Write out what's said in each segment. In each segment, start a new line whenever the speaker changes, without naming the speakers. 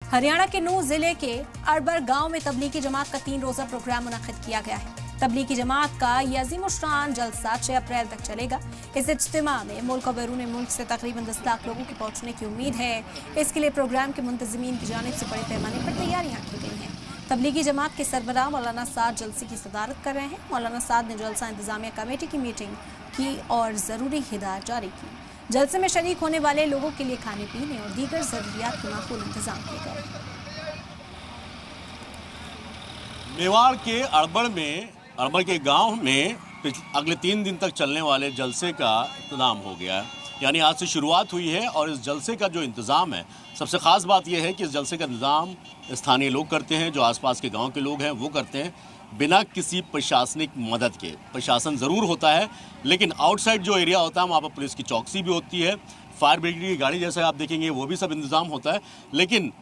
हरियाणा के नूंह जिले के अरबर गांव में तबलीगी जमात का 3 रोजा प्रोग्राम मुनक्किद किया गया है। तबलीगी जमात का ये अजीमुशान जलसा 6 अप्रैल तक चलेगा। इस इज्तिमा में मुल्क और बैरून मुल्क से तकरीबन 10 लाख लोगों के पहुंचने की उम्मीद है। इसके लिए प्रोग्राम के मुंतजिमीन की जानिब से बड़े पैमाने पर तैयारियां की गई हैं। तबलीगी जमात के सरबराह मौलाना साद जलसे की सदारत कर रहे हैं। मौलाना साद ने जलसा इंतजामिया कमेटी की मीटिंग की और ज़रूरी हिदायत जारी की। जलसे में शरीक होने वाले लोगों के लिए खाने पीने और दीगर ज़रूरियात के माकूल इंतजाम किए गए।
मेवाड़ के अरबड़ के गांव में अगले 3 दिन तक चलने वाले जलसे का इंतजाम हो गया है। यानी आज से शुरुआत हुई है और इस जलसे का जो इंतज़ाम है, सबसे ख़ास बात यह है कि इस जलसे का इंतज़ाम स्थानीय लोग करते हैं, जो आसपास के गांव के लोग हैं वो करते हैं, बिना किसी प्रशासनिक मदद के। प्रशासन ज़रूर होता है, लेकिन आउटसाइड जो एरिया होता है वहाँ पर पुलिस की चौकसी भी होती है, फायर ब्रिगेड की गाड़ी जैसे आप देखेंगे वो भी सब इंतज़ाम होता है। लेकिन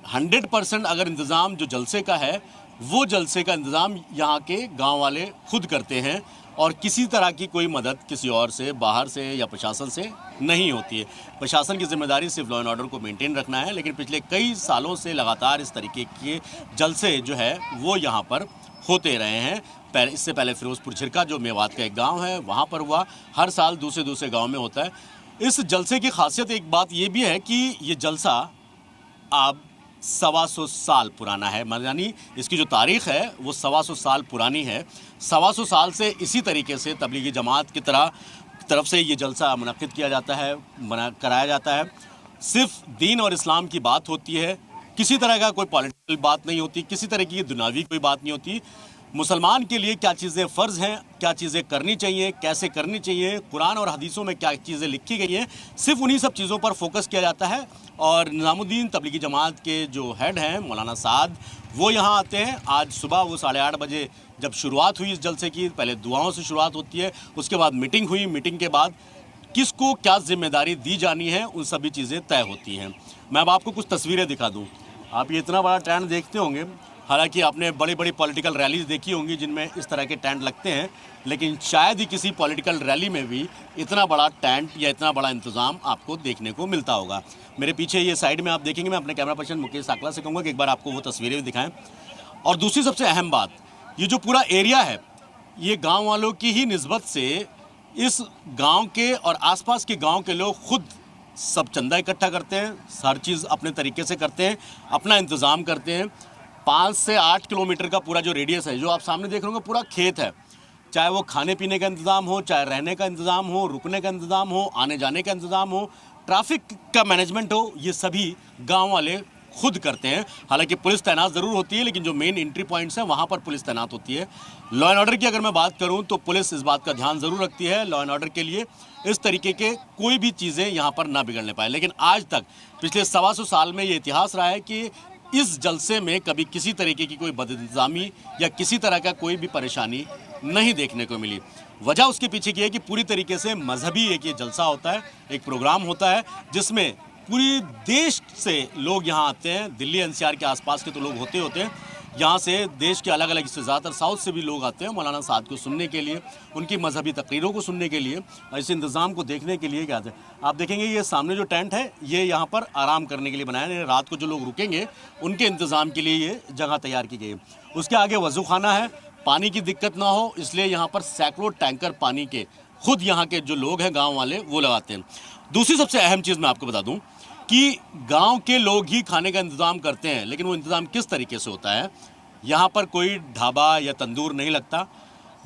100% अगर इंतज़ाम जो जलसे का है, वो जलसे का इंतज़ाम यहाँ के गांव वाले खुद करते हैं और किसी तरह की कोई मदद किसी और से, बाहर से या प्रशासन से नहीं होती है। प्रशासन की जिम्मेदारी सिर्फ लॉ एंड ऑर्डर को मेंटेन रखना है, लेकिन पिछले कई सालों से लगातार इस तरीके के जलसे जो है वो यहाँ पर होते रहे हैं। इससे पहले फिरोजपुर झिरका जो मेवात का एक गाँव है वहाँ पर हुआ, हर साल दूसरे गाँव में होता है। इस जलसे की खासियत एक बात ये भी है कि ये जलसा अब 125 साल पुराना है, यानी इसकी जो तारीख़ है वो 125 साल पुरानी है। 125 साल से इसी तरीके से तबलीगी जमात की तरफ से ये जलसा मुनक्किद किया जाता है, कराया जाता है। सिर्फ दीन और इस्लाम की बात होती है, किसी तरह का कोई पॉलिटिकल बात नहीं होती, किसी तरह की दुनियावी कोई बात नहीं होती। मुसलमान के लिए क्या चीज़ें फ़र्ज़ हैं, क्या चीज़ें करनी चाहिए, कैसे करनी चाहिए, कुरान और हदीसों में क्या चीज़ें लिखी गई हैं, सिर्फ उन्हीं सब चीज़ों पर फोकस किया जाता है। और निज़ामुद्दीन तबलीगी जमात के जो हेड हैं मौलाना साद, वो यहाँ आते हैं। आज सुबह वो 8:30 बजे जब शुरुआत हुई इस जलसे की, पहले दुआओं से शुरुआत होती है, उसके बाद मीटिंग हुई, मीटिंग के बाद किसको क्या जिम्मेदारी दी जानी है उन सभी चीज़ें तय होती हैं। मैं अब आपको कुछ तस्वीरें दिखा दूँ। आप ये इतना बड़ा टेंट देखते होंगे, हालांकि आपने बड़ी बड़ी पॉलिटिकल रैलीज देखी होंगी जिनमें इस तरह के टेंट लगते हैं, लेकिन शायद ही किसी पॉलिटिकल रैली में भी इतना बड़ा टेंट या इतना बड़ा इंतज़ाम आपको देखने को मिलता होगा। मेरे पीछे ये साइड में आप देखेंगे, मैं अपने कैमरा पर्सन मुकेश साकला से कहूँगा कि एक बार आपको वो तस्वीरें भी दिखाएं। और दूसरी सबसे अहम बात, ये जो पूरा एरिया है ये गाँव वालों की ही निस्बत से इस गाँव के और आसपास के गाँव के लोग खुद सब चंदा इकट्ठा करते हैं, हर चीज़ अपने तरीके से करते हैं, अपना इंतज़ाम करते हैं। 5 से 8 किलोमीटर का पूरा जो रेडियस है, जो आप सामने देख रहे होंगे पूरा खेत है। चाहे वो खाने पीने का इंतज़ाम हो, चाहे रहने का इंतज़ाम हो, रुकने का इंतज़ाम हो, आने जाने का इंतज़ाम हो, ट्रैफिक का मैनेजमेंट हो, ये सभी गांव वाले खुद करते हैं। हालांकि पुलिस तैनात ज़रूर होती है, लेकिन जो मेन एंट्री पॉइंट्स हैं वहाँ पर पुलिस तैनात होती है। लॉ एंड ऑर्डर की अगर मैं बात करूँ तो पुलिस इस बात का ध्यान ज़रूर रखती है लॉ एंड ऑर्डर के लिए, इस तरीके के कोई भी चीज़ें यहाँ पर ना बिगड़ने पाए। लेकिन आज तक पिछले 125 साल में ये इतिहास रहा है कि इस जलसे में कभी किसी तरीके की कोई बदइंतज़ामी या किसी तरह का कोई भी परेशानी नहीं देखने को मिली। वजह उसके पीछे की है कि पूरी तरीके से मजहबी एक ये जलसा होता है, एक प्रोग्राम होता है जिसमें पूरी देश से लोग यहाँ आते हैं। दिल्ली एनसीआर के आसपास के तो लोग होते हैं, यहाँ से देश के अलग अलग हिस्से, ज़्यादातर साउथ से भी लोग आते हैं मौलाना साद को सुनने के लिए, उनकी मजहबी तकरीरों को सुनने के लिए और इस इंतज़ाम को देखने के लिए क्या आते हैं। आप देखेंगे ये सामने जो टेंट है ये यहाँ पर आराम करने के लिए बनाया है, रात को जो लोग रुकेंगे उनके इंतज़ाम के लिए ये जगह तैयार की गई है। उसके आगे वज़ू खाना है, पानी की दिक्कत ना हो इसलिए यहाँ पर सैकड़ों टैंकर पानी के खुद यहाँ के जो लोग हैं गाँव वाले वो लगाते हैं। दूसरी सबसे अहम चीज़ मैं आपको बता दूँ कि गांव के लोग ही खाने का इंतज़ाम करते हैं, लेकिन वो इंतज़ाम किस तरीके से होता है, यहाँ पर कोई ढाबा या तंदूर नहीं लगता।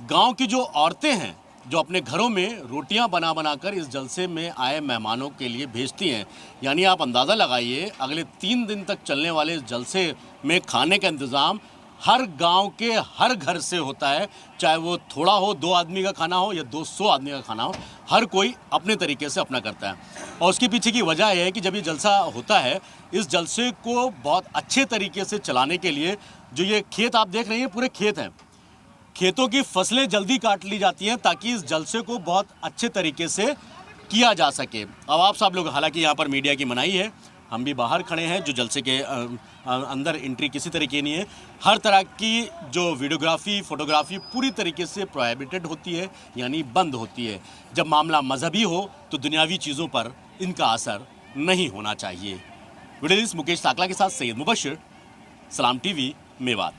गांव की जो औरतें हैं जो अपने घरों में रोटियां बना कर इस जलसे में आए मेहमानों के लिए भेजती हैं। यानी आप अंदाज़ा लगाइए अगले 3 दिन तक चलने वाले इस जलसे में खाने का इंतज़ाम हर गांव के हर घर से होता है, चाहे वो थोड़ा हो, 2 आदमी का खाना हो या 200 आदमी का खाना हो, हर कोई अपने तरीके से अपना करता है। और उसके पीछे की वजह यह है कि जब ये जलसा होता है, इस जलसे को बहुत अच्छे तरीके से चलाने के लिए जो ये खेत आप देख रहे हैं पूरे खेत हैं, खेतों की फसलें जल्दी काट ली जाती हैं ताकि इस जलसे को बहुत अच्छे तरीके से किया जा सके। अब आप सब लोग, हालांकि यहाँ पर मीडिया की मनाही है, हम भी बाहर खड़े हैं, जो जलसे के अंदर एंट्री किसी तरीके नहीं है। हर तरह की जो वीडियोग्राफी, फोटोग्राफी पूरी तरीके से प्रोहिबिटेड होती है, यानी बंद होती है। जब मामला मजहबी हो तो दुनियावी चीज़ों पर इनका असर नहीं होना चाहिए। वीडियो जर्नलिस्ट मुकेश ताकला के साथ सैयद मुबशिर, सलाम टीवी, मेवात।